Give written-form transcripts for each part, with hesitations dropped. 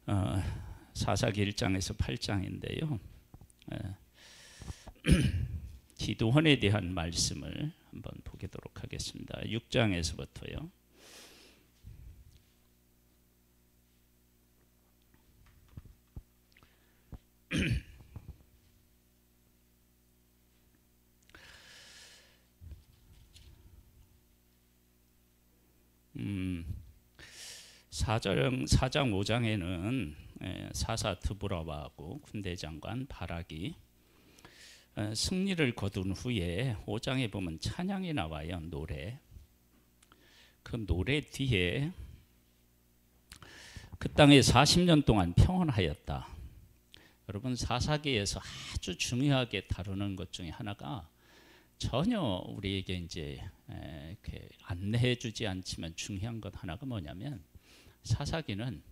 어, 사사기 1장에서 8장인데요. 기도원에 대한 말씀을 한번 보도록 하겠습니다. 6장에서부터요. 사장 5장에는 사사 드보라와하고 군대장관 바락이 승리를 거둔 후에 5장에 보면 찬양이 나와요. 노래. 그 노래 뒤에 그 땅에 40년 동안 평안하였다. 여러분, 사사기에서 아주 중요하게 다루는 것 중에 하나가 전혀 우리에게 이제 이렇게 안내해주지 않지만 중요한 것 하나가 뭐냐면, 사사기는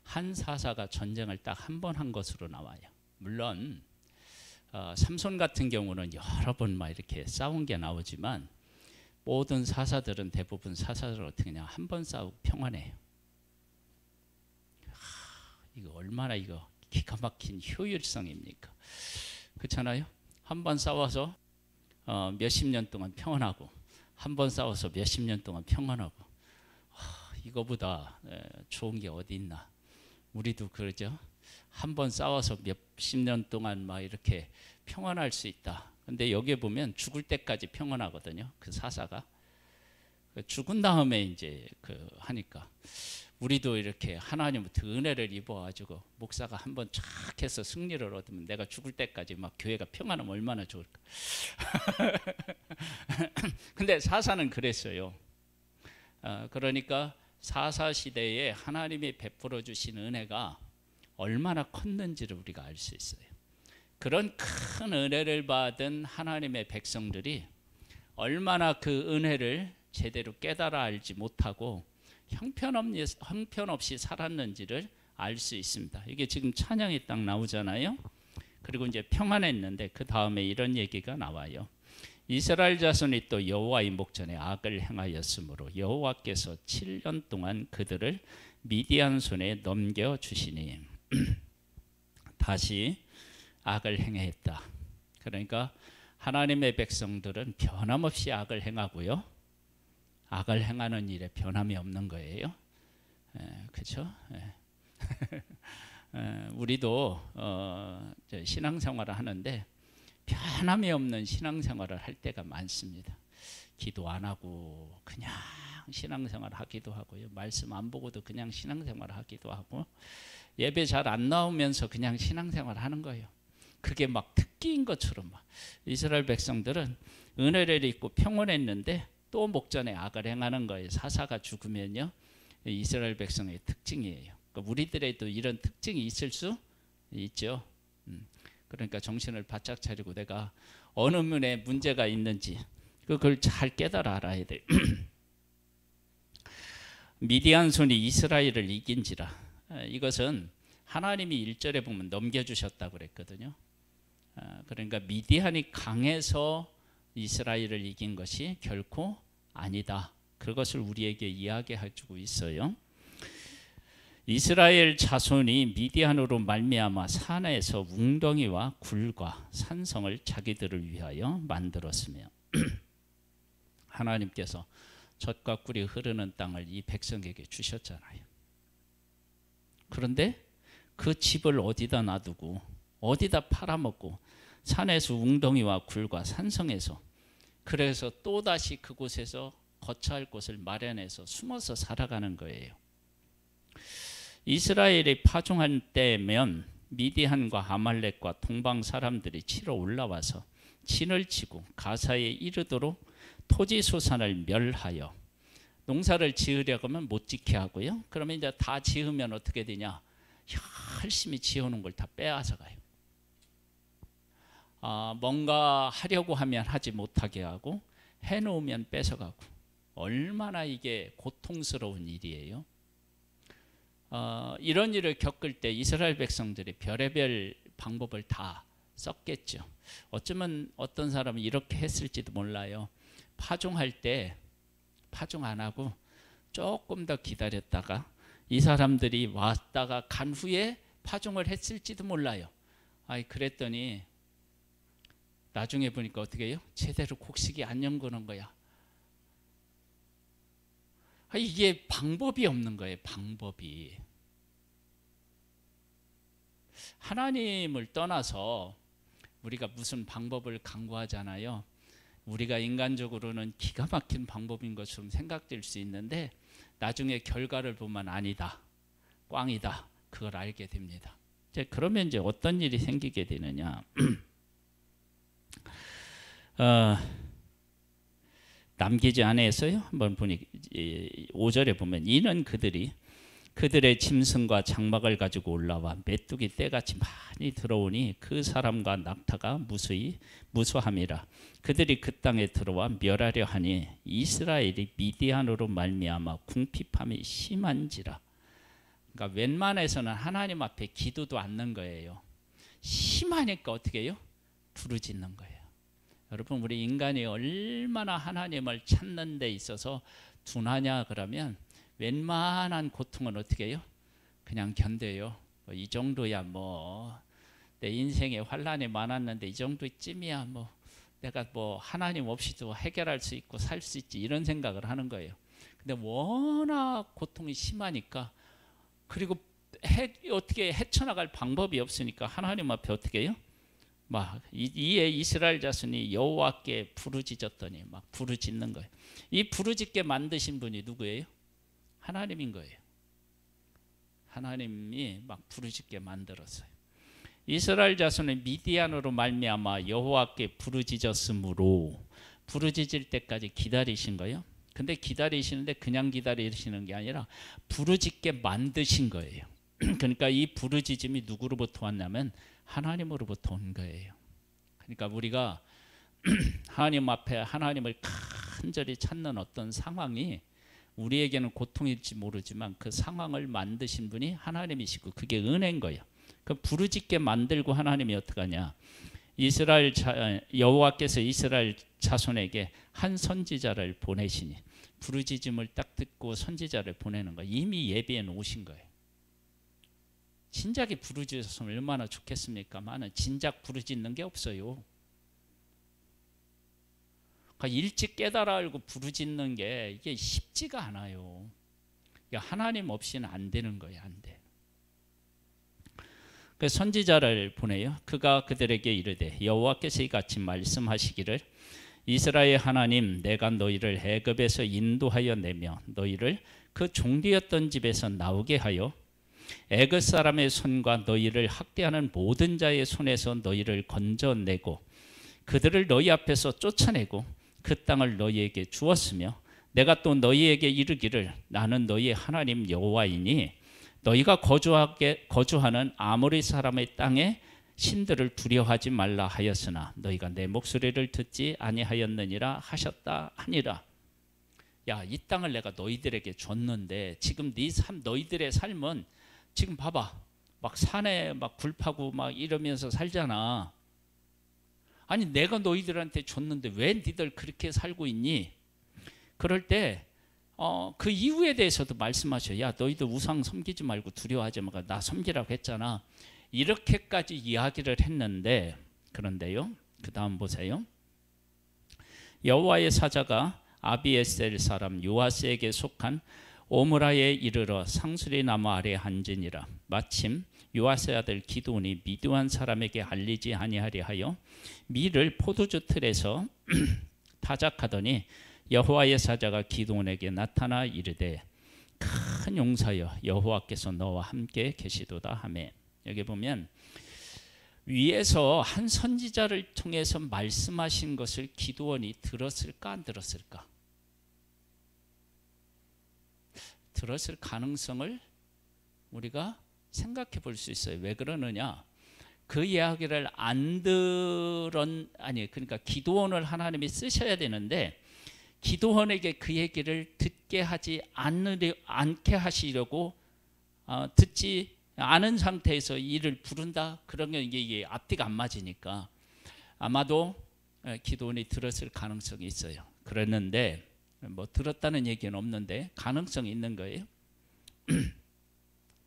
한 사사가 전쟁을 딱 한 번 한 것으로 나와요. 물론 삼손 같은 경우는 여러 번 막 이렇게 싸운 게 나오지만 모든 사사들은 대부분 사사들 어떻게 그냥 한 번 싸우고 평안해요. 이거 얼마나 이거 기가 막힌 효율성입니까? 그렇잖아요. 한 번 싸워서 몇십 년 동안 평안하고, 한 번 싸워서 몇십 년 동안 평안하고, 이거보다 좋은 게 어디 있나. 우리도 그러죠. 한 번 싸워서 몇십 년 동안 막 이렇게 평안할 수 있다. 근데 여기에 보면 죽을 때까지 평안하거든요. 그 사사가 죽은 다음에 이제 하니까 우리도 이렇게 하나님부터 은혜를 입어가지고 목사가 한번 쫙 해서 승리를 얻으면 내가 죽을 때까지 막 교회가 평안하면 얼마나 좋을까. 근데 사사는 그랬어요. 그러니까 사사 시대에 하나님이 베풀어 주신 은혜가 얼마나 컸는지를 우리가 알 수 있어요. 그런 큰 은혜를 받은 하나님의 백성들이 얼마나 그 은혜를 제대로 깨달아 알지 못하고 형편없이 살았는지를 알 수 있습니다. 이게 지금 찬양이 딱 나오잖아요. 그리고 이제 평안했는데 그 다음에 이런 얘기가 나와요. 이스라엘 자손이 또 여호와의 목전에 악을 행하였으므로 여호와께서 7년 동안 그들을 미디안 손에 넘겨주시니 다시 악을 행했다. 그러니까 하나님의 백성들은 변함없이 악을 행하고요. 악을 행하는 일에 변함이 없는 거예요. 그렇죠? 우리도 신앙생활을 하는데 변함이 없는 신앙생활을 할 때가 많습니다. 기도 안 하고 그냥 신앙생활 하기도 하고요. 말씀 안 보고도 그냥 신앙생활 하기도 하고, 예배 잘 안 나오면서 그냥 신앙생활 하는 거예요. 그게 막 특기인 것처럼. 막 이스라엘 백성들은 은혜를 입고 평온했는데 또 목전에 악을 행하는 거예요. 사사가 죽으면요, 이스라엘 백성의 특징이에요. 그러니까 우리들에도 이런 특징이 있을 수 있죠. 그러니까 정신을 바짝 차리고 내가 어느 면에 문제가 있는지 그걸 잘 깨달아 알아야 돼. 미디안 손이 이스라엘을 이긴지라. 이것은 하나님이 1절에 보면 넘겨주셨다고 그랬거든요. 그러니까 미디안이 강해서 이스라엘을 이긴 것이 결코 아니다. 그것을 우리에게 이야기해주고 있어요. 이스라엘 자손이 미디안으로 말미암아 산에서 웅덩이와 굴과 산성을 자기들을 위하여 만들었으며 하나님께서 젖과 꿀이 흐르는 땅을 이 백성에게 주셨잖아요. 그런데 그 집을 어디다 놔두고 어디다 팔아먹고 산에서 웅덩이와 굴과 산성에서, 그래서 또다시 그곳에서 거처할 곳을 마련해서 숨어서 살아가는 거예요. 이스라엘이 파종한 때면 미디안과 아말렉과 동방 사람들이 치러 올라와서 진을 치고 가사에 이르도록 토지 소산을 멸하여, 농사를 지으려고 하면 못 짓게 하고요. 그러면 이제 다 지으면 어떻게 되냐? 열심히 지어놓은 걸 다 빼앗아 가요. 뭔가 하려고 하면 하지 못하게 하고 해놓으면 뺏어가고, 얼마나 이게 고통스러운 일이에요. 이런 일을 겪을 때 이스라엘 백성들이 별의별 방법을 다 썼겠죠. 어쩌면 어떤 사람은 이렇게 했을지도 몰라요. 파종할 때 파종 안 하고 조금 더 기다렸다가 이 사람들이 왔다가 간 후에 파종을 했을지도 몰라요. 그랬더니 나중에 보니까 어떻게 해요? 제대로 곡식이 안 연거는 거야. 이게 방법이 없는 거예요. 방법이. 하나님을 떠나서 우리가 무슨 방법을 강구하잖아요. 우리가 인간적으로는 기가 막힌 방법인 것처럼 생각될 수 있는데 나중에 결과를 보면 아니다, 꽝이다, 그걸 알게 됩니다. 그러면 이제 어떤 일이 생기게 되느냐. 남기지 않았어요? 한번 보니 5절에 보면 이는 그들의 짐승과 장막을 가지고 올라와 메뚜기 떼같이 많이 들어오니 그 사람과 낙타가 무수함이라. 그들이 그 땅에 들어와 멸하려 하니 이스라엘이 미디안으로 말미암아 궁핍함이 심한지라. 그러니까 웬만해서는 하나님 앞에 기도도 않는 거예요. 심하니까 어떻게 해요? 부르짖는 거예요. 여러분, 우리 인간이 얼마나 하나님을 찾는 데 있어서 둔하냐 그러면 웬만한 고통은 어떻게 해요? 그냥 견뎌요. 이 정도야 뭐 내 인생에 환난이 많았는데 이 정도쯤이야 뭐 내가 뭐 하나님 없이도 해결할 수 있고 살 수 있지, 이런 생각을 하는 거예요. 근데 워낙 고통이 심하니까, 그리고 어떻게 헤쳐나갈 방법이 없으니까 하나님 앞에 어떻게 해요? 막 이에 이스라엘 자손이 여호와께 부르짖었더니 막 부르짖는 거예요. 이 부르짖게 만드신 분이 누구예요? 하나님인 거예요. 하나님이 막 부르짖게 만들었어요. 이스라엘 자손은 미디안으로 말미암아 여호와께 부르짖었으므로, 부르짖을 때까지 기다리신 거예요. 근데 기다리시는데 그냥 기다리시는 게 아니라 부르짖게 만드신 거예요. 그러니까 이 부르짖음이 누구로부터 왔냐면 하나님으로부터 온 거예요. 그러니까 우리가 하나님 앞에 하나님을 간절히 찾는 어떤 상황이 우리에게는 고통일지 모르지만 그 상황을 만드신 분이 하나님이시고 그게 은혜인 거예요. 그 부르짖게 만들고 하나님이 어떻게 하냐, 여호와께서 이스라엘 자손에게 한 선지자를 보내시니, 부르짖음을 딱 듣고 선지자를 보내는 거예요. 이미 예비해 놓으신 거예요. 진작에 부르짖었으면 얼마나 좋겠습니까만은 진작 부르짖는 게 없어요. 그러니까 일찍 깨달아 알고 부르짖는 게 이게 쉽지가 않아요. 하나님 없이는 안 되는 거예요. 안 돼. 그 선지자를 보내요. 그가 그들에게 이르되 여호와께서 이같이 말씀하시기를, 이스라엘 하나님, 내가 너희를 애굽에서 인도하여 내며 너희를 그 종되었던 집에서 나오게 하여 애굽 사람의 손과 너희를 학대하는 모든 자의 손에서 너희를 건져내고 그들을 너희 앞에서 쫓아내고 그 땅을 너희에게 주었으며, 내가 또 너희에게 이르기를 나는 너희의 하나님 여호와이니 너희가 거주하는 아모리 사람의 땅에 신들을 두려워하지 말라 하였으나 너희가 내 목소리를 듣지 아니하였느니라 하셨다 하니라. 야, 이 땅을 내가 너희들에게 줬는데 지금 너희들의 삶은 지금 봐봐, 막 산에 막 굴파고 막 이러면서 살잖아. 아니 내가 너희들한테 줬는데 왜 니들 그렇게 살고 있니? 그럴 때 그 이유에 대해서도 말씀하셔. 야, 너희들 우상 섬기지 말고 두려워하지 말고 나 섬기라고 했잖아. 이렇게까지 이야기를 했는데, 그런데요, 그 다음 보세요. 여호와의 사자가 아비에셀 사람 요아스에게 속한 오므라에 이르러 상수리 나무 아래 앉으니라. 마침 요아스의 아들 기드온이 미드안 사람에게 알리지 아니하리 하여 밀을 포도주 틀에서 타작하더니 여호와의 사자가 기드온에게 나타나 이르되 큰 용사여, 여호와께서 너와 함께 계시도다 하매. 여기 보면 위에서 한 선지자를 통해서 말씀하신 것을 기드온이 들었을까 안 들었을까? 들었을 가능성을 우리가 생각해 볼 수 있어요. 왜 그러느냐? 그 이야기를 그러니까 기드온을 하나님이 쓰셔야 되는데 기드온에게 그 얘기를 듣게 하지 않게 하시려고 듣지 않은 상태에서 이를 부른다? 그러면 이게 앞뒤가 안 맞으니까 아마도 기드온이 들었을 가능성이 있어요. 그랬는데 뭐 들었다는 얘기는 없는데 가능성이 있는 거예요.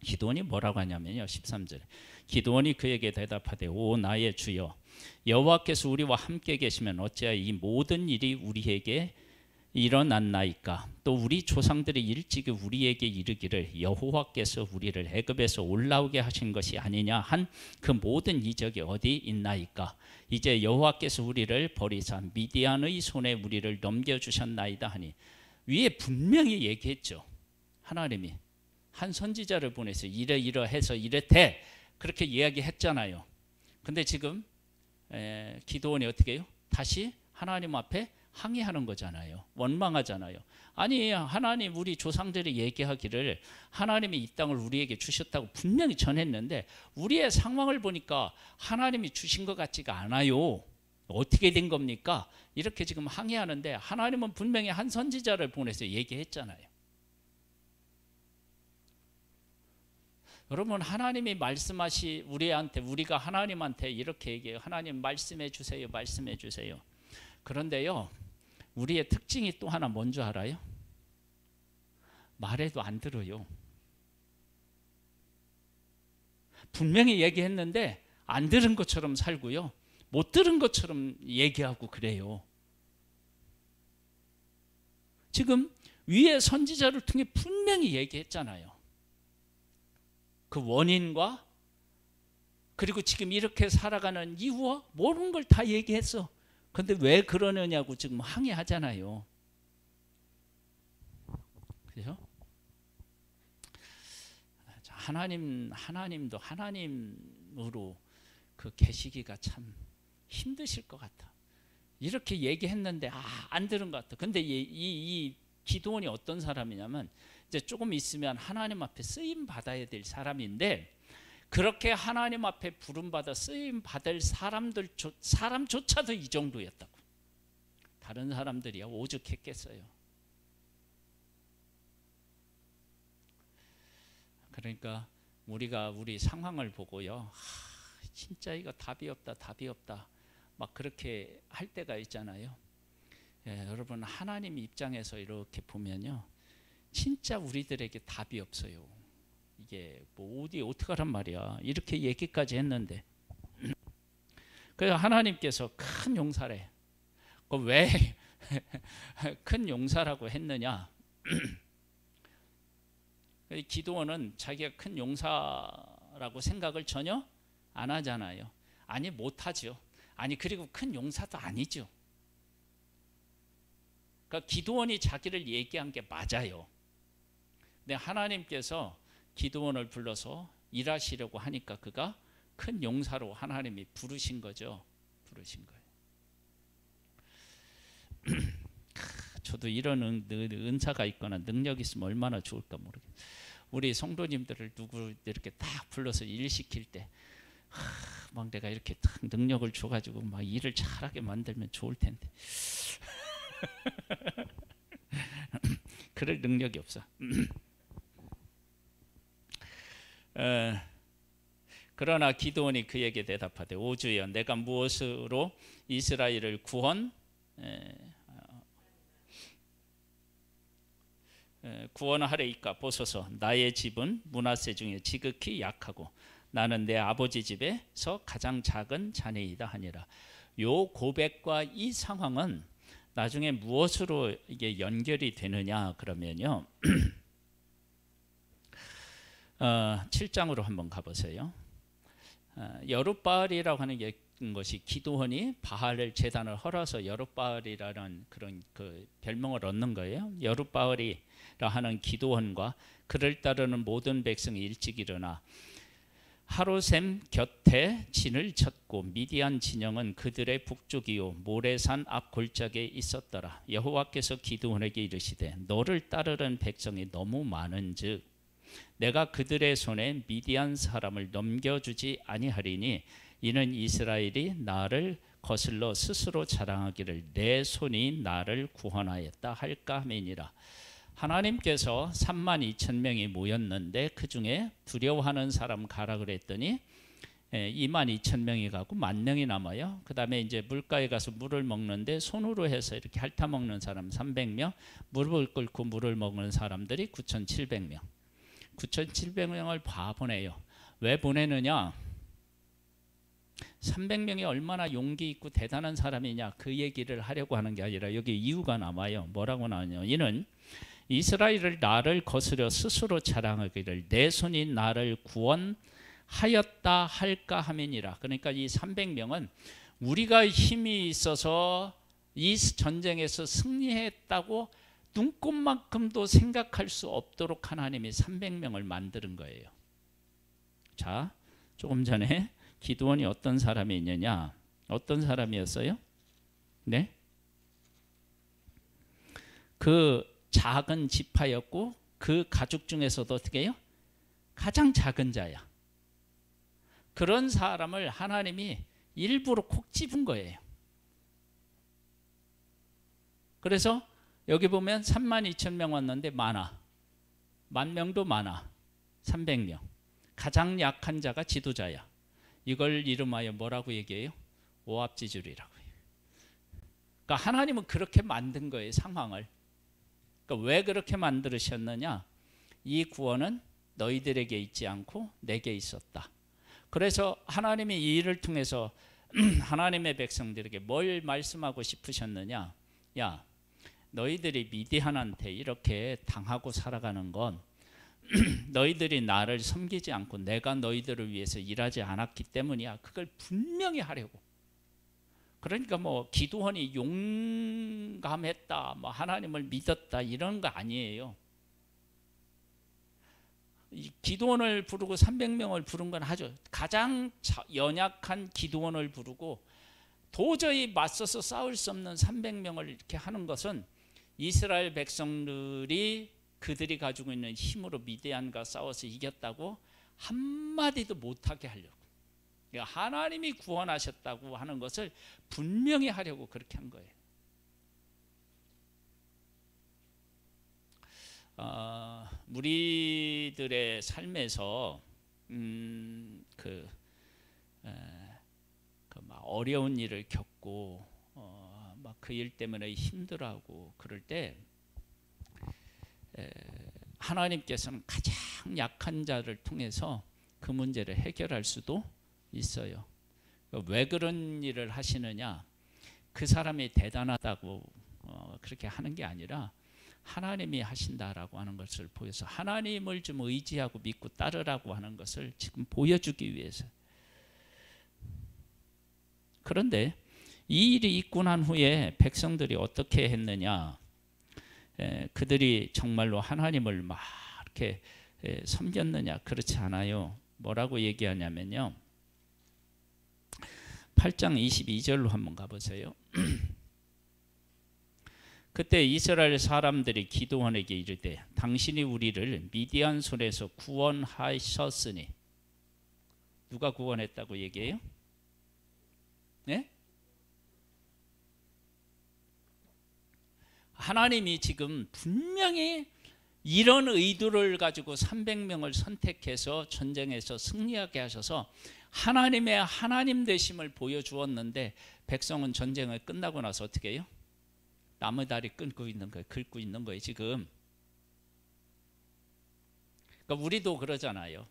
기드온이 뭐라고 하냐면요. 13절에 기드온이 그에게 대답하되 오 나의 주여 여호와께서 우리와 함께 계시면 어찌하여 이 모든 일이 우리에게 일어났나이까. 또 우리 조상들이 일찍이 우리에게 이르기를 여호와께서 우리를 애굽에서 올라오게 하신 것이 아니냐 한 그 모든 이적이 어디 있나이까. 이제 여호와께서 우리를 버리사 미디안의 손에 우리를 넘겨주셨나이다 하니. 위에 분명히 얘기했죠. 하나님이 한 선지자를 보내서 이러해서 이랬대 그렇게 이야기했잖아요. 근데 지금 기드온이 어떻게 해요? 다시 하나님 앞에 항의하는 거잖아요. 원망하잖아요. 아니 하나님 우리 조상들이 얘기하기를 하나님이 이 땅을 우리에게 주셨다고 분명히 전했는데 우리의 상황을 보니까 하나님이 주신 것 같지가 않아요. 어떻게 된 겁니까? 이렇게 지금 항의하는데 하나님은 분명히 한 선지자를 보내서 얘기했잖아요. 여러분 하나님이 말씀하시 우리가 하나님한테 이렇게 얘기해요. 하나님 말씀해 주세요. 말씀해 주세요. 그런데요 우리의 특징이 또 하나 뭔지 알아요? 말해도 안 들어요. 분명히 얘기했는데 안 들은 것처럼 살고요. 못 들은 것처럼 얘기하고 그래요. 지금 위에 선지자를 통해 분명히 얘기했잖아요. 그 원인과 그리고 지금 이렇게 살아가는 이유와 모든 걸 다 얘기했어. 근데 왜 그러느냐고 지금 항의하잖아요. 그죠? 하나님도 하나님으로 그 계시기가 참 힘드실 것 같아. 이렇게 얘기했는데 안 들은 것 같아. 근데 이 기드온이 어떤 사람이냐면 이제 조금 있으면 하나님 앞에 쓰임 받아야 될 사람인데 그렇게 하나님 앞에 부름받아 쓰임 받을 사람조차도 이 정도였다고. 다른 사람들이야 오죽했겠어요. 그러니까 우리가 우리 상황을 보고요. 진짜 이거 답이 없다. 막 그렇게 할 때가 있잖아요. 여러분 하나님 입장에서 이렇게 보면요. 진짜 우리들에게 답이 없어요. 이게 뭐 어떻게 하란 말이야. 이렇게 얘기까지 했는데. 그래서 하나님께서 큰 용사래. 왜 큰 용사라고 했느냐. 기드온은 자기가 큰 용사라고 생각을 전혀 안 하잖아요. 아니 못하죠. 아니 그리고 큰 용사도 아니죠. 그러니까 기드온이 자기를 얘기한 게 맞아요. 근데 하나님께서 기드온을 불러서 일하시려고 하니까 그가 큰 용사로 하나님이 부르신 거죠. 부르신 거예요. 저도 이런 은사가 있거나 능력이 있으면 얼마나 좋을까 모르겠어요. 우리 성도님들을 누구 이렇게 딱 불러서 일 시킬 때 막 내가 이렇게 딱 능력을 줘가지고 막 일을 잘하게 만들면 좋을 텐데 그럴 능력이 없어. 그러나 기드온이 그에게 대답하되 오 주여 내가 무엇으로 이스라엘을 구원하리이까. 보소서 나의 집은 므낫세 중에 지극히 약하고 나는 내 아버지 집에서 가장 작은 자네이다 하니라. 요 고백과 이 상황은 나중에 무엇으로 이게 연결이 되느냐 그러면요. 7장으로 한번 가보세요. 여룻바알이라고 하는 것이 기드온이 바알 제단을 헐어서 여룻바알이라는 그런 그 별명을 얻는 거예요. 여룻바알이라 하는 기드온과 그를 따르는 모든 백성이 일찍 일어나 하루샘 곁에 진을 쳤고 미디안 진영은 그들의 북쪽이요 모레산 앞 골짜기에 있었더라. 여호와께서 기드온에게 이르시되 너를 따르는 백성이 너무 많은즉 내가 그들의 손에 미디안 사람을 넘겨주지 아니하리니 이는 이스라엘이 나를 거슬러 스스로 자랑하기를 내 손이 나를 구원하였다 할까 함이니라. 하나님께서 32,000명이 모였는데 그 중에 두려워하는 사람 가라 그랬더니 22,000명이 가고 10,000명이 남아요. 그 다음에 이제 물가에 가서 물을 먹는데 손으로 해서 이렇게 핥아 먹는 사람 300명, 무릎을 꿇고 물을 먹는 사람들이 9,700명. 9,700명을 다 보내요. 왜 보내느냐? 300명이 얼마나 용기 있고 대단한 사람이냐, 그 얘기를 하려고 하는 게 아니라 여기 이유가 나와요. 뭐라고 나오냐? 이는 이스라엘을 나를 거스려 스스로 자랑하기를 내 손이 나를 구원하였다 할까 함이니라. 그러니까 이 300명은 우리가 힘이 있어서 이 전쟁에서 승리했다고 눈꼽만큼도 생각할 수 없도록 하나님이 300명을 만드는 거예요. 자, 조금 전에 기드온이 어떤 사람이 있느냐? 어떤 사람이었어요? 네? 그 작은 지파였고 그 가족 중에서도 어떻게 해요? 가장 작은 자야. 그런 사람을 하나님이 일부러 콕 집은 거예요. 그래서 여기 보면 32,000명 왔는데 많아. 10,000명도 많아. 300명. 가장 약한 자가 지도자야. 이걸 이름하여 뭐라고 얘기해요? 오합지졸이라고 해요. 그러니까 하나님은 그렇게 만든 거예요, 상황을. 그러니까 왜 그렇게 만들으셨느냐? 이 구원은 너희들에게 있지 않고 내게 있었다. 그래서 하나님이 이 일을 통해서 하나님의 백성들에게 뭘 말씀하고 싶으셨느냐? 야, 너희들이 미디안한테 이렇게 당하고 살아가는 건 너희들이 나를 섬기지 않고 내가 너희들을 위해서 일하지 않았기 때문이야. 그걸 분명히 하려고. 그러니까 뭐 기드온이 용감했다, 뭐 하나님을 믿었다 이런 거 아니에요. 기드온을 부르고 300명을 부른 건 하죠. 가장 연약한 기드온을 부르고 도저히 맞서서 싸울 수 없는 300명을 이렇게 하는 것은 이스라엘 백성들이 그들이 가지고 있는 힘으로 미디안과 싸워서 이겼다고 한마디도 못하게 하려고. 그러니까 하나님이 구원하셨다고 하는 것을 분명히 하려고 그렇게 한 거예요. 우리들의 삶에서 막 어려운 일을 겪고 막 그 일 때문에 힘들어하고 그럴 때 하나님께서는 가장 약한 자를 통해서 그 문제를 해결할 수도 있어요. 왜 그런 일을 하시느냐? 그 사람이 대단하다고 그렇게 하는 게 아니라 하나님이 하신다라고 하는 것을 보여서 하나님을 좀 의지하고 믿고 따르라고 하는 것을 지금 보여주기 위해서. 그런데 이 일이 있고 난 후에 백성들이 어떻게 했느냐? 그들이 정말로 하나님을 막 이렇게 섬겼느냐? 그렇지 않아요. 뭐라고 얘기하냐면요. 8장 22절로 한번 가보세요. 그때 이스라엘 사람들이 기드온에게 이르되 당신이 우리를 미디안 손에서 구원하셨으니. 누가 구원했다고 얘기해요? 네? 하나님이 지금 분명히 이런 의도를 가지고 300명을 선택해서 전쟁에서 승리하게 하셔서 하나님의 하나님 되심을 보여주었는데 백성은 전쟁을 끝나고 나서 어떻게 해요? 나무다리 끊고 있는 거예요. 긁고 있는 거예요 지금. 그러니까 우리도 그러잖아요.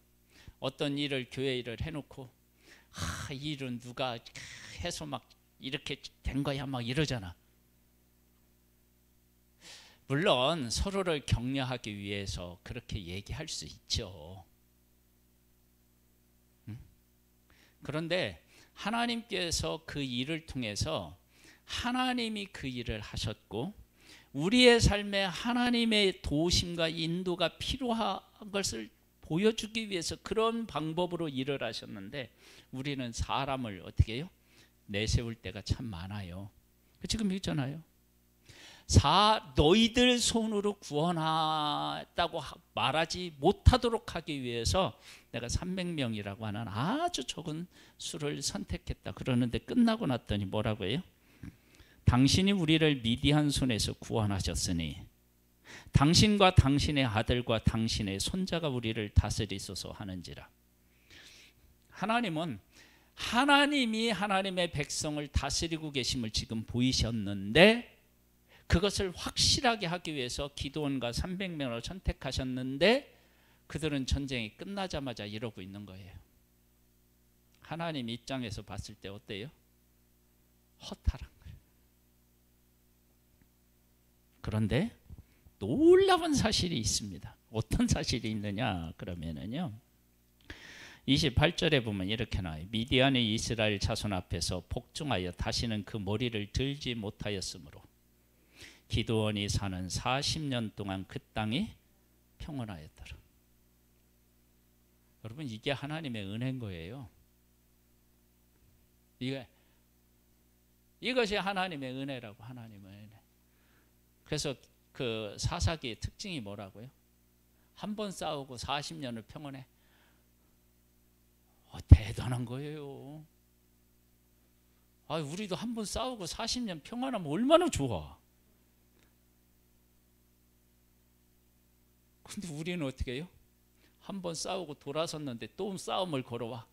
어떤 일을 교회 일을 해놓고 이 일은 누가 해서 막 이렇게 된 거야 막 이러잖아. 물론 서로를 격려하기 위해서 그렇게 얘기할 수 있죠. 그런데 하나님께서 그 일을 통해서 하나님이 그 일을 하셨고 우리의 삶에 하나님의 도우심과 인도가 필요한 것을 보여주기 위해서 그런 방법으로 일을 하셨는데 우리는 사람을 어떻게 해요? 내세울 때가 참 많아요. 지금 있잖아요. 너희들 손으로 구원했다고 말하지 못하도록 하기 위해서 내가 300명이라고 하는 아주 적은 수를 선택했다. 그러는데 끝나고 났더니 뭐라고 해요? 당신이 우리를 미디안 손에서 구원하셨으니 당신과 당신의 아들과 당신의 손자가 우리를 다스리소서 하는지라. 하나님은 하나님이 하나님의 백성을 다스리고 계심을 지금 보이셨는데 그것을 확실하게 하기 위해서 기드온과 300명을 선택하셨는데 그들은 전쟁이 끝나자마자 이러고 있는 거예요. 하나님 입장에서 봤을 때 어때요? 허탈한 거예요. 그런데 놀라운 사실이 있습니다. 어떤 사실이 있느냐 그러면은요, 28절에 보면 이렇게 나와요. 미디안의 이스라엘 자손 앞에서 복종하여 다시는 그 머리를 들지 못하였으므로 기드온이 사는 40년 동안 그 땅이 평온하였더라. 여러분, 이게 하나님의 은혜인 거예요. 이것이 하나님의 은혜라고. 하나님의 은혜. 그래서 그 사사기의 특징이 뭐라고요? 한 번 싸우고 40년을 평온해. 대단한 거예요. 우리도 한 번 싸우고 40년 평안하면 얼마나 좋아. 근데 우리는 어떻게 해요? 한 번 싸우고 돌아섰는데 또 싸움을 걸어와.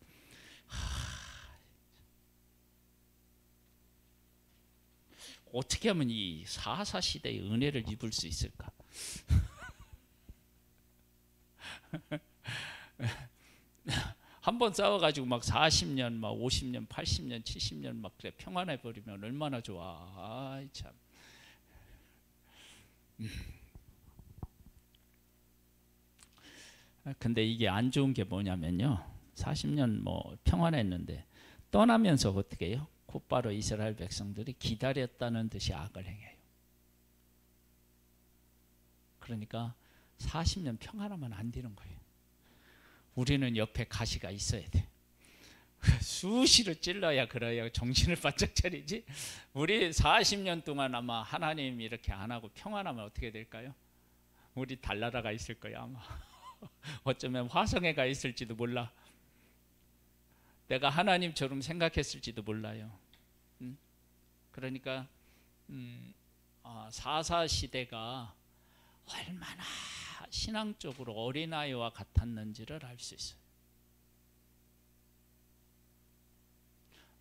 어떻게 하면 이 사사시대의 은혜를 입을 수 있을까? 한 번 싸워가지고 막 40년, 막 50년, 80년, 70년 막 그래 평안해 버리면 얼마나 좋아. 참. 근데 이게 안 좋은 게 뭐냐면요, 40년 뭐 평안했는데 떠나면서 어떻게 해요? 곧바로 이스라엘 백성들이 기다렸다는 듯이 악을 행해요. 그러니까 40년 평안하면 안 되는 거예요. 우리는 옆에 가시가 있어야 돼. 수시로 찔러야 그래야 정신을 바짝 차리지. 우리 40년 동안 아마 하나님 이렇게 안 하고 평안하면 어떻게 될까요? 우리 달나라가 있을 거야 아마. 어쩌면 화성에 가 있을지도 몰라. 내가 하나님처럼 생각했을지도 몰라요. 그러니까 사사시대가 얼마나 신앙적으로 어린아이와 같았는지를 알 수 있어요.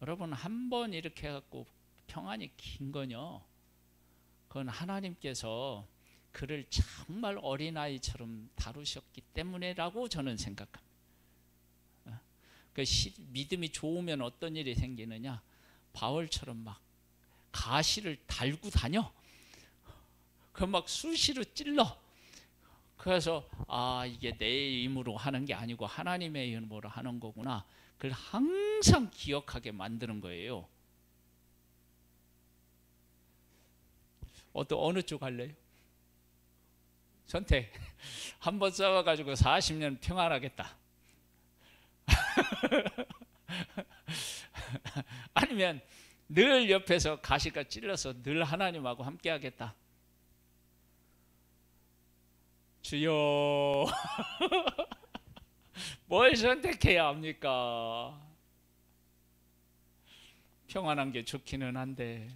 여러분, 한 번 이렇게 해갖고 평안이 긴 거요, 그건 하나님께서 그를 정말 어린아이처럼 다루셨기 때문에라고 저는 생각합니다. 믿음이 좋으면 어떤 일이 생기느냐, 바울처럼 막 가시를 달고 다녀. 그 막 수시로 찔러. 그래서 이게 내 힘으로 하는 게 아니고 하나님의 힘으로 하는 거구나, 그걸 항상 기억하게 만드는 거예요. 어느 쪽 할래요? 선택. 한번 싸워가지고 40년 평안하겠다. 아니면 늘 옆에서 가시가 찔러서 늘 하나님하고 함께 하겠다. 주여. 뭘 선택해야 합니까? 평안한 게 좋기는 한데,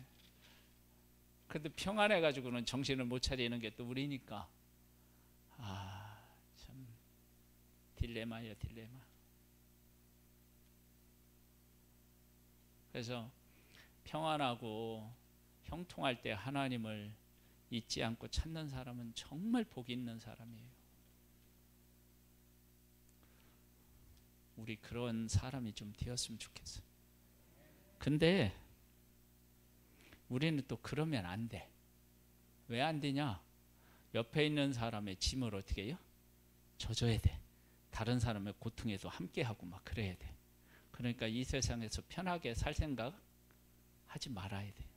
근데 평안해 가지고는 정신을 못 차리는 게 또 우리니까. 참 딜레마예요, 딜레마. 그래서 평안하고 형통할 때 하나님을 잊지 않고 찾는 사람은 정말 복 있는 사람이에요. 우리 그런 사람이 좀 되었으면 좋겠어요. 근데 우리는 또 그러면 안 돼. 왜 안 되냐? 옆에 있는 사람의 짐을 어떻게 해요? 져줘야 돼. 다른 사람의 고통에도 함께하고 막 그래야 돼. 그러니까 이 세상에서 편하게 살 생각 하지 말아야 돼.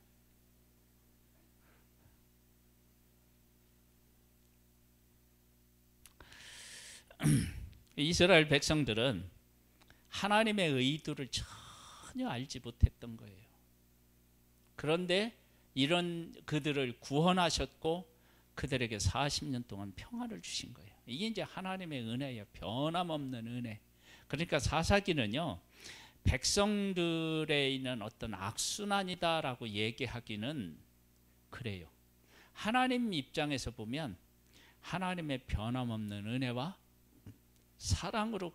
이스라엘 백성들은 하나님의 의도를 전혀 알지 못했던 거예요. 그런데 이런 그들을 구원하셨고 그들에게 40년 동안 평화를 주신 거예요. 이게 이제 하나님의 은혜예요. 변함없는 은혜. 그러니까 사사기는요, 백성들에 있는 어떤 악순환이다라고 얘기하기는 그래요. 하나님 입장에서 보면 하나님의 변함없는 은혜와 사랑으로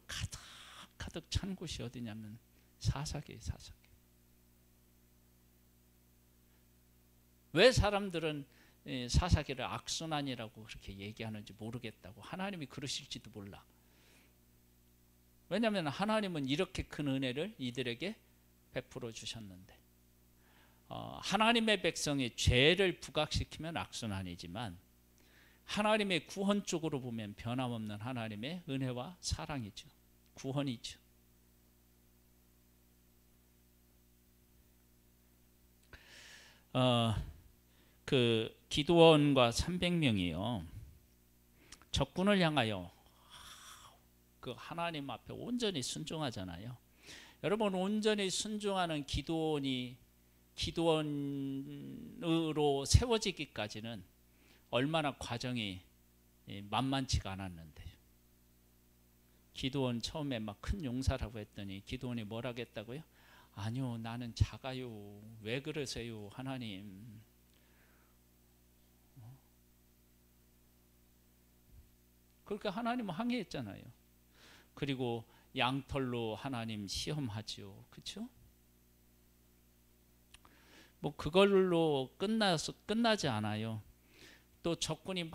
가득 찬 곳이 어디냐면 사사기예요. 사사기. 왜 사람들은 사사기를 악순환이라고 그렇게 얘기하는지 모르겠다고. 하나님이 그러실지도 몰라. 왜냐하면 하나님은 이렇게 큰 은혜를 이들에게 베풀어 주셨는데, 하나님의 백성이 죄를 부각시키면 악순환이지만 하나님의 구원 쪽으로 보면 변함없는 하나님의 은혜와 사랑이죠. 구원이죠. 그 기드온과 300명이요 적군을 향하여 그 하나님 앞에 온전히 순종하잖아요. 여러분, 온전히 순종하는 기드온으로 세워지기까지는 얼마나 과정이 만만치가 않았는데, 기드온 처음에 막 큰 용사라고 했더니 기드온이 뭐라고 했다고요? 아니요, 나는 작아요. 왜 그러세요, 하나님? 그렇게 하나님은 항의했잖아요. 그리고 양털로 하나님 시험하죠. 그렇죠? 뭐 그걸로 끝나지 않아요. 또 적군이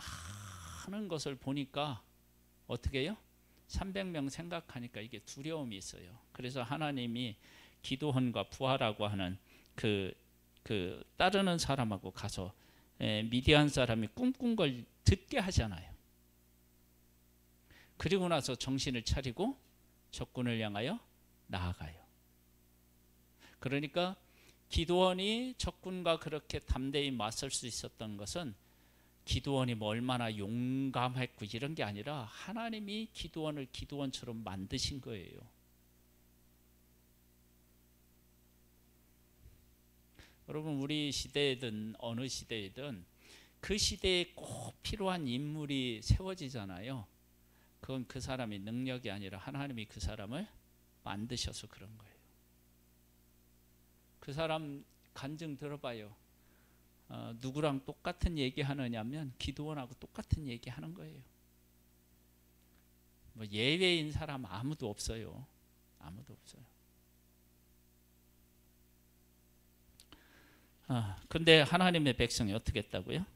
많은 것을 보니까 어떻게 해요? 300명 생각하니까 이게 두려움이 있어요. 그래서 하나님이 기드온과 부하라고 하는 그 따르는 사람하고 가서 미디안 사람이 꿈꾼 걸 듣게 하잖아요. 그리고 나서 정신을 차리고 적군을 향하여 나아가요. 그러니까 기드온이 적군과 그렇게 담대히 맞설 수 있었던 것은 기드온이 뭐 얼마나 용감했고 이런 게 아니라 하나님이 기드온을 기드온처럼 만드신 거예요. 여러분, 우리 시대든 어느 시대이든 그 시대에 꼭 필요한 인물이 세워지잖아요. 그건 그 사람의 능력이 아니라 하나님이 그 사람을 만드셔서 그런 거예요. 그 사람 간증 들어봐요. 누구랑 똑같은 얘기 하느냐면 기드온하고 똑같은 얘기 하는 거예요. 뭐 예외인 사람 아무도 없어요. 아무도 없어요. 근데 하나님의 백성이 어떻게 했다고요?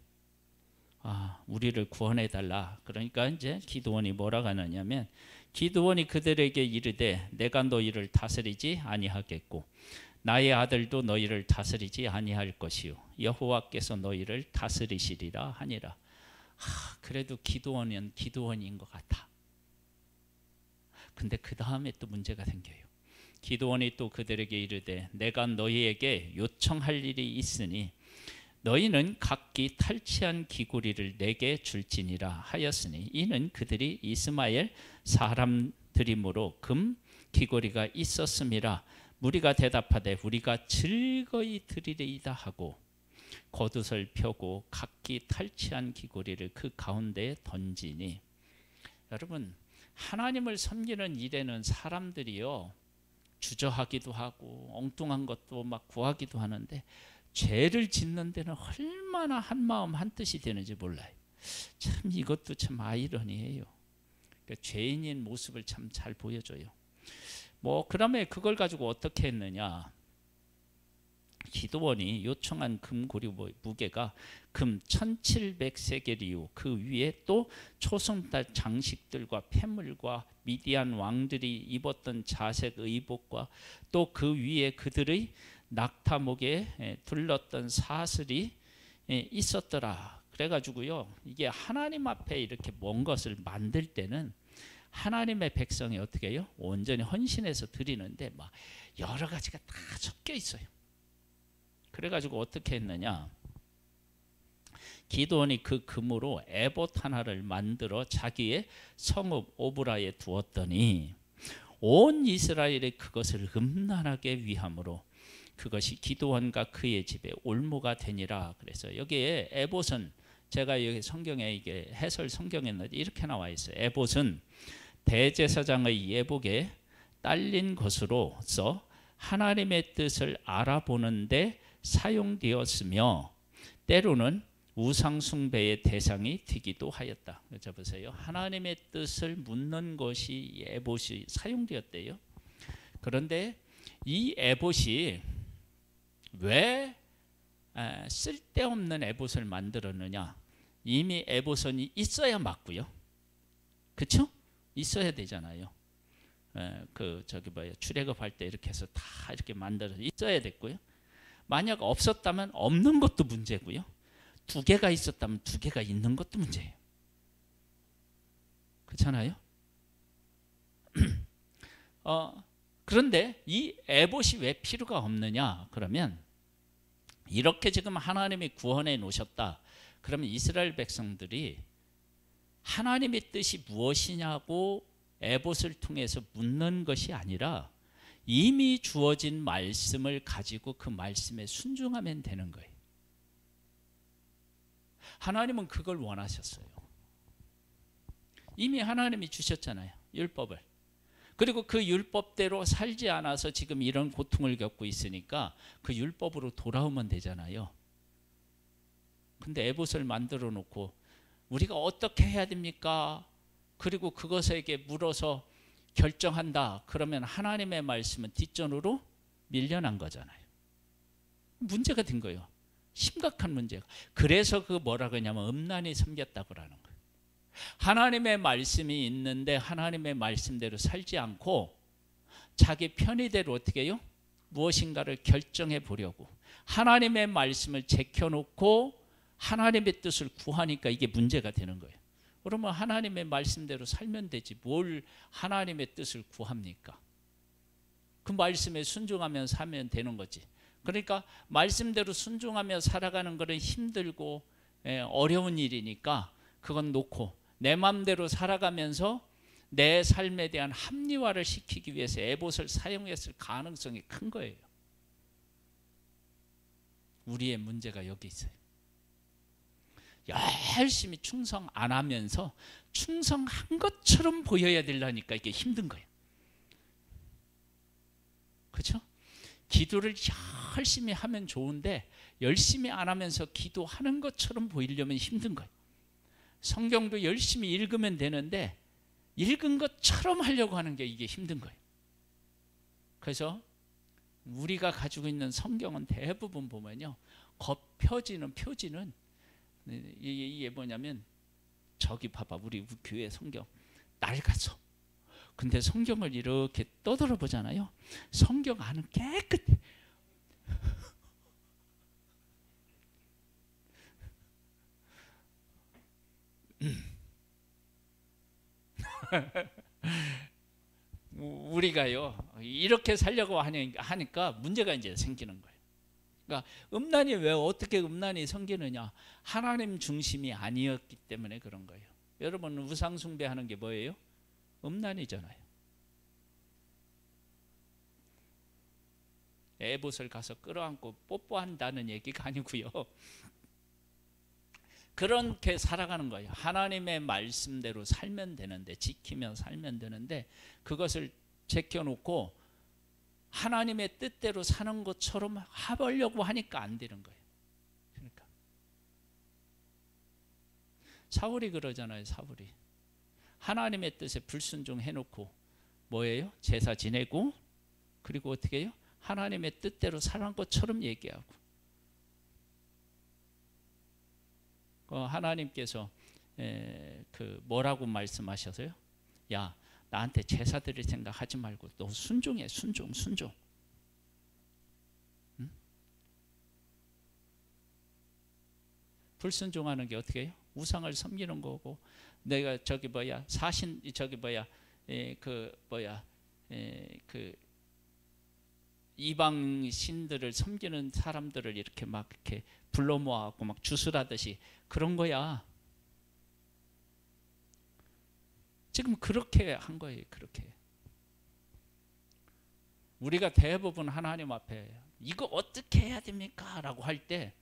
우리를 구원해 달라. 그러니까 이제 기드온이 뭐라고 하느냐면, 기드온이 그들에게 이르되 내가 너희를 다스리지 아니하겠고 나의 아들도 너희를 다스리지 아니할 것이요 여호와께서 너희를 다스리시리라 하니라. 그래도 기드온은 기드온인 것 같아. 근데 그 다음에 또 문제가 생겨요. 기드온이 또 그들에게 이르되 내가 너희에게 요청할 일이 있으니 너희는 각기 탈취한 귀고리를 내게 줄지니라 하였으니, 이는 그들이 이스마엘 사람들이므로 금 귀고리가 있었음이라. 무리가 대답하되 우리가 즐거이 드리리이다 하고 겉옷을 펴고 각기 탈취한 귀고리를 그 가운데에 던지니. 여러분, 하나님을 섬기는 일에는 사람들이요 주저하기도 하고 엉뚱한 것도 막 구하기도 하는데, 죄를 짓는 데는 얼마나 한마음 한뜻이 되는지 몰라요. 참 이것도 참 아이러니해요. 그러니까 죄인인 모습을 참 잘 보여줘요. 뭐 그다음에 그걸 가지고 어떻게 했느냐. 기드온이 요청한 금고리 무게가 금 1700세겔이요 그 위에 또 초승달 장식들과 패물과 미디안 왕들이 입었던 자색 의복과 또 그 위에 그들의 낙타목에 둘렀던 사슬이 있었더라. 그래가지고요, 이게 하나님 앞에 이렇게 먼 것을 만들 때는 하나님의 백성이 어떻게 해요? 온전히 헌신해서 드리는데 막 여러 가지가 다 섞여 있어요. 그래가지고 어떻게 했느냐, 기드온이 그 금으로 에봇 하나를 만들어 자기의 성읍 오브라에 두었더니 온 이스라엘이 그것을 음란하게 위함으로 그것이 기드온과 그의 집에 올무가 되니라. 그래서 여기에 에봇은, 제가 여기 성경에 이게 해설 성경에 이렇게 나와 있어요. 에봇은 대제사장의 예복에 딸린 것으로서 하나님의 뜻을 알아보는데 사용되었으며 때로는 우상 숭배의 대상이 되기도 하였다. 자 보세요. 하나님의 뜻을 묻는 것이 에봇이 사용되었대요. 그런데 이 에봇이 왜 쓸데없는 에봇을 만들었느냐? 이미 에봇은 있어야 맞고요. 그렇죠? 있어야 되잖아요. 그 저기 뭐야 출애굽할 때 이렇게 해서 다 이렇게 만들어서 있어야 됐고요. 만약 없었다면 없는 것도 문제고요. 두 개가 있었다면 두 개가 있는 것도 문제예요. 그렇잖아요? 그런데 이 에봇이 왜 필요가 없느냐? 그러면 이렇게 지금 하나님이 구원해 놓으셨다. 그러면 이스라엘 백성들이 하나님의 뜻이 무엇이냐고 에봇을 통해서 묻는 것이 아니라 이미 주어진 말씀을 가지고 그 말씀에 순종하면 되는 거예요. 하나님은 그걸 원하셨어요. 이미 하나님이 주셨잖아요. 율법을. 그리고 그 율법대로 살지 않아서 지금 이런 고통을 겪고 있으니까 그 율법으로 돌아오면 되잖아요. 근데 에봇을 만들어 놓고 우리가 어떻게 해야 됩니까? 그리고 그것에게 물어서 결정한다. 그러면 하나님의 말씀은 뒷전으로 밀려난 거잖아요. 문제가 된 거예요. 심각한 문제가. 그래서 그 뭐라 그러냐면 음란이 생겼다고 하는 거예요. 하나님의 말씀이 있는데 하나님의 말씀대로 살지 않고 자기 편의대로 어떻게 해요? 무엇인가를 결정해 보려고 하나님의 말씀을 제껴놓고 하나님의 뜻을 구하니까 이게 문제가 되는 거예요. 그러면 하나님의 말씀대로 살면 되지 뭘 하나님의 뜻을 구합니까? 그 말씀에 순종하면 살면 되는 거지. 그러니까 말씀대로 순종하며 살아가는 것은 힘들고 어려운 일이니까 그건 놓고 내 마음대로 살아가면서 내 삶에 대한 합리화를 시키기 위해서 에봇을 사용했을 가능성이 큰 거예요. 우리의 문제가 여기 있어요. 열심히 충성 안 하면서 충성한 것처럼 보여야 되려니까 이게 힘든 거예요. 그렇죠? 기도를 열심히 하면 좋은데 열심히 안 하면서 기도하는 것처럼 보이려면 힘든 거예요. 성경도 열심히 읽으면 되는데 읽은 것처럼 하려고 하는 게 이게 힘든 거예요. 그래서 우리가 가지고 있는 성경은 대부분 보면요, 겉표지는 표지는 이게 뭐냐면 저기 봐봐 우리 교회 성경 낡아서. 근데 성경을 이렇게 떠들어 보잖아요. 성경 안은 깨끗해. 우리가요 이렇게 살려고 하니까 문제가 이제 생기는 거예요. 그러니까 음란이 왜 어떻게 음란이 생기느냐? 하나님 중심이 아니었기 때문에 그런 거예요. 여러분 우상 숭배하는 게 뭐예요? 음란이잖아요. 에봇을 가서 끌어안고 뽀뽀한다는 얘기가 아니고요. 그렇게 살아가는 거예요. 하나님의 말씀대로 살면 되는데, 지키며 살면 되는데 그것을 제껴놓고 하나님의 뜻대로 사는 것처럼 해보려고 하니까 안 되는 거예요. 그러니까 사울이 그러잖아요. 사울이 하나님의 뜻에 불순종해놓고 뭐예요? 제사 지내고 그리고 어떻게 해요? 하나님의 뜻대로 사는 것처럼 얘기하고 하나님께서 그 뭐라고 말씀하셔서요? 야 나한테 제사 드릴 생각 하지 말고 너 순종해. 순종. 응? 불순종하는 게 어떻게 해요? 우상을 섬기는 거고 내가 저기 뭐야 사신 저기 뭐야 그 이방 신들을 섬기는 사람들을 이렇게 막 이렇게 불러 모아갖고 막 주술하듯이 그런 거야. 지금 그렇게 한 거예요. 그렇게 우리가 대부분 하나님 앞에 이거 어떻게 해야 됩니까? 라고 할 때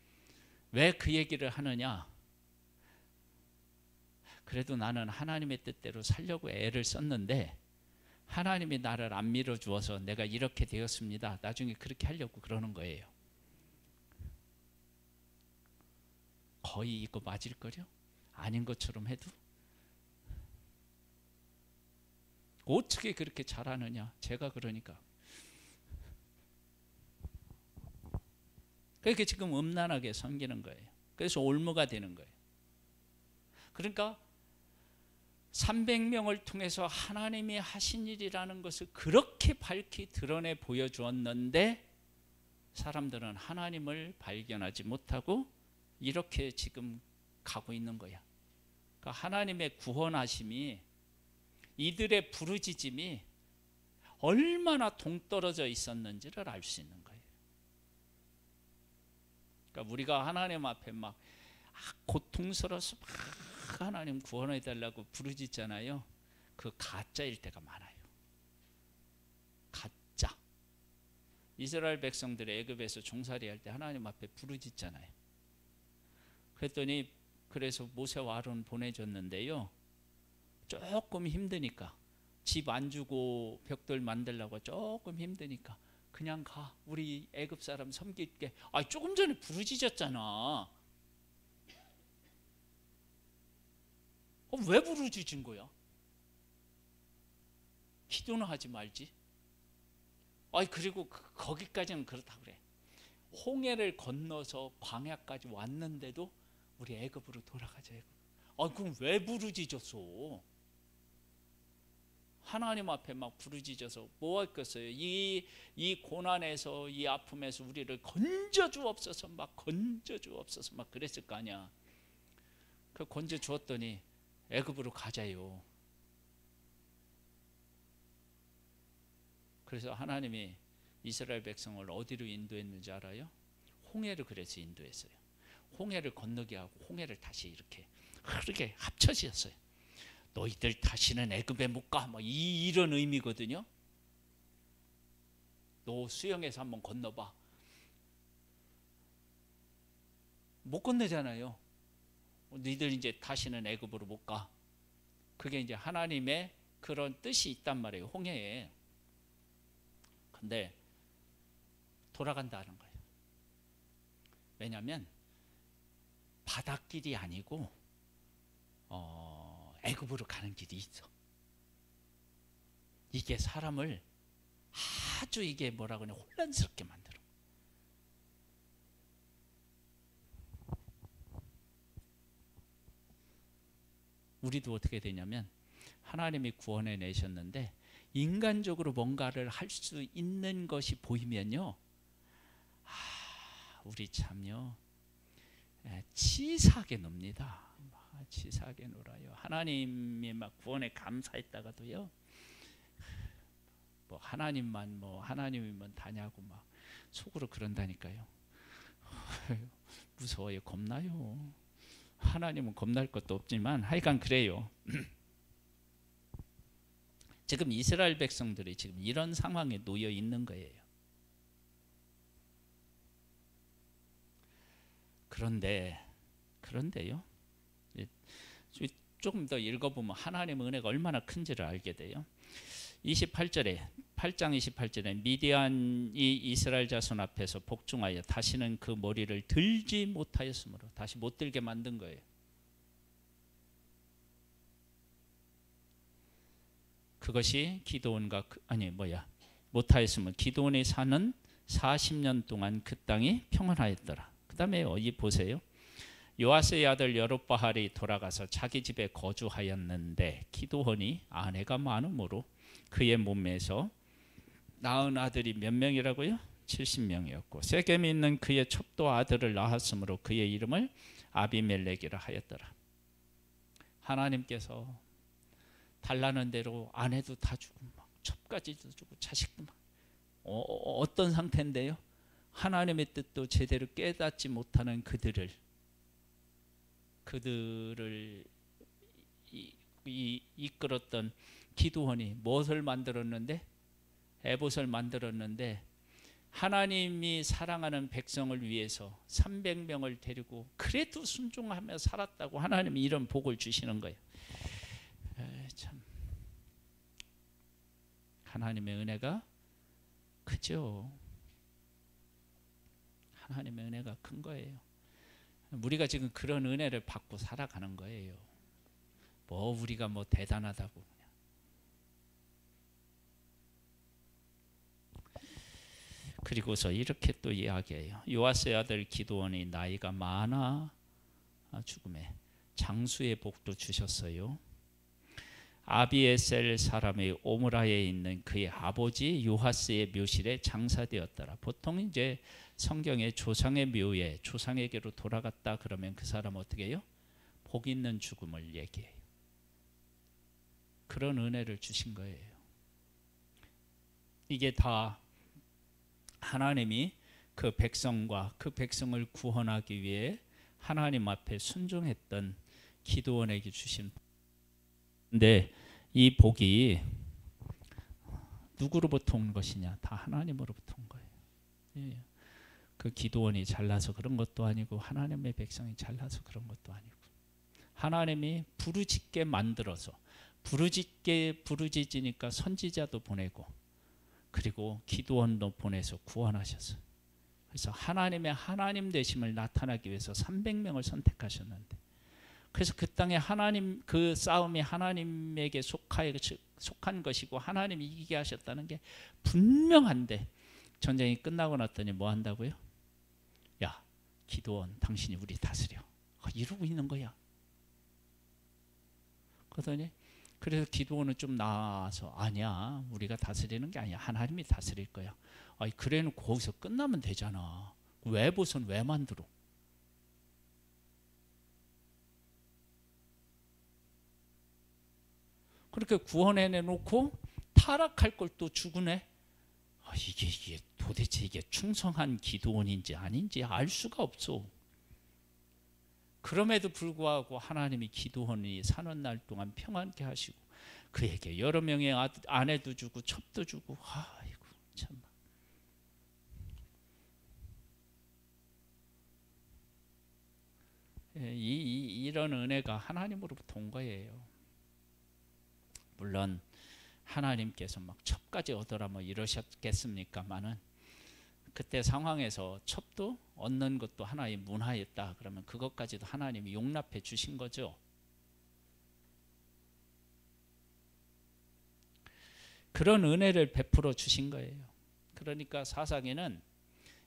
왜 그 얘기를 하느냐? 그래도 나는 하나님의 뜻대로 살려고 애를 썼는데 하나님이 나를 안 밀어주어서 내가 이렇게 되었습니다. 나중에 그렇게 하려고 그러는 거예요. 거의 이거 맞을걸요? 아닌 것처럼 해도 어떻게 그렇게 잘하느냐? 제가 그러니까 그렇게 지금 음란하게 섬기는 거예요. 그래서 올무가 되는 거예요. 그러니까 300명을 통해서 하나님이 하신 일이라는 것을 그렇게 밝히 드러내 보여주었는데 사람들은 하나님을 발견하지 못하고 이렇게 지금 가고 있는 거야. 그러니까 하나님의 구원하심이, 이들의 부르짖음이 얼마나 동떨어져 있었는지를 알 수 있는 거예요. 그러니까 우리가 하나님 앞에 막 고통스러워서 막 하나님 구원해 달라고 부르짖잖아요. 그 가짜일 때가 많아요. 가짜. 이스라엘 백성들이 애굽에서 종살이 할 때 하나님 앞에 부르짖잖아요. 그랬더니 그래서 모세와 아론 보내줬는데요, 조금 힘드니까, 집 안 주고 벽돌 만들려고 조금 힘드니까 그냥 가, 우리 애굽 사람 섬길게. 조금 전에 부르짖었잖아. 왜 부르짖은 거야? 기도는 하지 말지. 그리고 거기까지는 그렇다 그래. 홍해를 건너서 광야까지 왔는데도 우리 애굽으로 돌아가자. 그럼 왜 부르짖었어? 하나님 앞에 막 부르짖어서 뭐 할겠어요? 이 고난에서, 이 아픔에서 우리를 건져주옵소서, 막 건져주옵소서 막 그랬을 거 아니야. 그 건져 주었더니 애굽으로 가자요. 그래서 하나님이 이스라엘 백성을 어디로 인도했는지 알아요? 홍해를 그래서 인도했어요. 홍해를 건너게 하고 홍해를 다시 이렇게 흐르게 합쳐졌어요. 너희들 다시는 애굽에 못 가, 뭐 이런 의미거든요. 너 수영해서 한번 건너봐. 못 건너잖아요. 너희들 이제 다시는 애굽으로 못 가. 그게 이제 하나님의 그런 뜻이 있단 말이에요, 홍해에. 근데 돌아간다는 거예요. 왜냐하면 바닷길이 아니고 애굽으로 가는 길이 있어. 이게 사람을 아주 이게 뭐라 그러냐, 혼란스럽게 만들어. 우리도 어떻게 되냐면 하나님이 구원해 내셨는데 인간적으로 뭔가를 할 수 있는 것이 보이면요, 우리 참요 치사하게 놉니다. 치사하게 놀아요. 하나님이 막 구원에 감사했다가도요, 뭐 하나님만 뭐 하나님이면 다냐고 막 속으로 그런다니까요. 무서워요. 겁나요. 하나님은 겁날 것도 없지만 하여간 그래요. 지금 이스라엘 백성들이 지금 이런 상황에 놓여 있는 거예요. 그런데요, 조금 더 읽어보면 하나님의 은혜가 얼마나 큰지를 알게 돼요. 8장 28절에 미디안이 이스라엘 자손 앞에서 복종하여 다시는 그 머리를 들지 못하였으므로, 다시 못 들게 만든 거예요. 그것이 기드온과 못하였으면 기드온이 사는 40년 동안 그 땅이 평안하였더라. 그 다음에 어디 보세요. 요아스의 아들 여룹바알이 돌아가서 자기 집에 거주하였는데 기드온이 아내가 많으므로 그의 몸에서 낳은 아들이 몇 명이라고요? 70명이었고 세겜에 있는 그의 첩도 아들을 낳았으므로 그의 이름을 아비멜렉이라 하였더라. 하나님께서 달라는 대로 아내도 다 주고 막 첩까지도 주고 자식도 막 어떤 상태인데요? 하나님의 뜻도 제대로 깨닫지 못하는 그들을 이끌었던 기드온이 무엇을 만들었는데, 에봇을 만들었는데 하나님이 사랑하는 백성을 위해서 300명을 데리고 그래도 순종하며 살았다고 하나님이 이런 복을 주시는 거예요. 참 하나님의 은혜가 크죠. 하나님의 은혜가 큰 거예요. 우리가 지금 그런 은혜를 받고 살아가는 거예요. 뭐 우리가 뭐 대단하다고 그냥. 그리고서 이렇게 또 이야기해요. 요아스의 아들 기드온이 나이가 많아 죽음에 장수의 복도 주셨어요. 아비에셀 사람의 오므라에 있는 그의 아버지 요하스의 묘실에 장사되었더라. 보통 이제 성경의 조상의 묘에 조상에게로 돌아갔다 그러면 그 사람 어떻게 해요? 복 있는 죽음을 얘기해요. 그런 은혜를 주신 거예요. 이게 다 하나님이 그 백성과 그 백성을 구원하기 위해 하나님 앞에 순종했던 기드온에게 주신. 근데 이 복이 누구로부터 온 것이냐? 다 하나님으로부터 온 거예요. 예. 그 기드온이 잘나서 그런 것도 아니고 하나님의 백성이 잘나서 그런 것도 아니고 하나님이 부르짖게 만들어서 부르짖으니까 선지자도 보내고 그리고 기드온도 보내서 구원하셨어요. 그래서 하나님의 하나님 되심을 나타나기 위해서 300명을 선택하셨는데 그래서 그 땅에 하나님 그 싸움이 하나님에게 속한 것이고 하나님이 이기게 하셨다는 게 분명한데 전쟁이 끝나고 났더니 뭐 한다고요? 야 기드온 당신이 우리 다스려. 이러고 있는 거야. 그러더니 그래서 기드온은 좀 나아서 아니야 우리가 다스리는 게 아니야 하나님이 다스릴 거야. 아니 그래는 거기서 끝나면 되잖아. 외봇은 왜 만들어? 그렇게 구원해내놓고 타락할 걸 또 죽으네. 이게 도대체 이게 충성한 기드온인지 아닌지 알 수가 없어. 그럼에도 불구하고 하나님이 기드온이 사는 날 동안 평안케 하시고 그에게 여러 명의 아내도 주고 첩도 주고 아이고 참. 이런 은혜가 하나님으로부터 온 거예요. 물론 하나님께서 막 첩까지 얻어라 뭐 이러셨겠습니까마는 그때 상황에서 첩도 얻는 것도 하나의 문화였다 그러면 그것까지도 하나님이 용납해 주신 거죠. 그런 은혜를 베풀어 주신 거예요. 그러니까 사사기는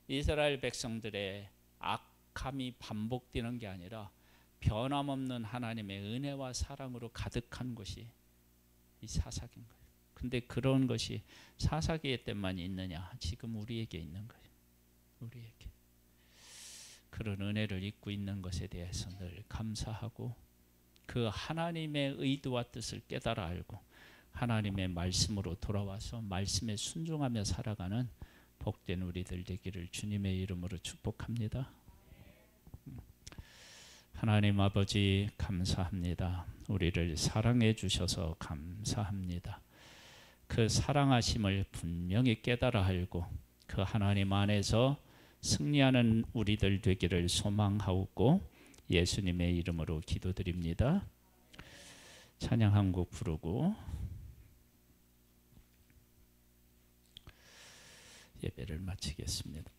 이스라엘 백성들의 악함이 반복되는 게 아니라 변함없는 하나님의 은혜와 사랑으로 가득한 것이 이 사사기인 거예요. 근데 그런 것이 사사기의 때만 있느냐? 지금 우리에게 있는 거예요. 우리에게. 그런 은혜를 입고 있는 것에 대해서 늘 감사하고 그 하나님의 의도와 뜻을 깨달아 알고 하나님의 말씀으로 돌아와서 말씀에 순종하며 살아가는 복된 우리들 되기를 주님의 이름으로 축복합니다. 하나님 아버지 감사합니다. 우리를 사랑해 주셔서 감사합니다. 그 사랑하심을 분명히 깨달아 알고 그 하나님 안에서 승리하는 우리들 되기를 소망하고 예수님의 이름으로 기도드립니다. 찬양 한 곡 부르고 예배를 마치겠습니다.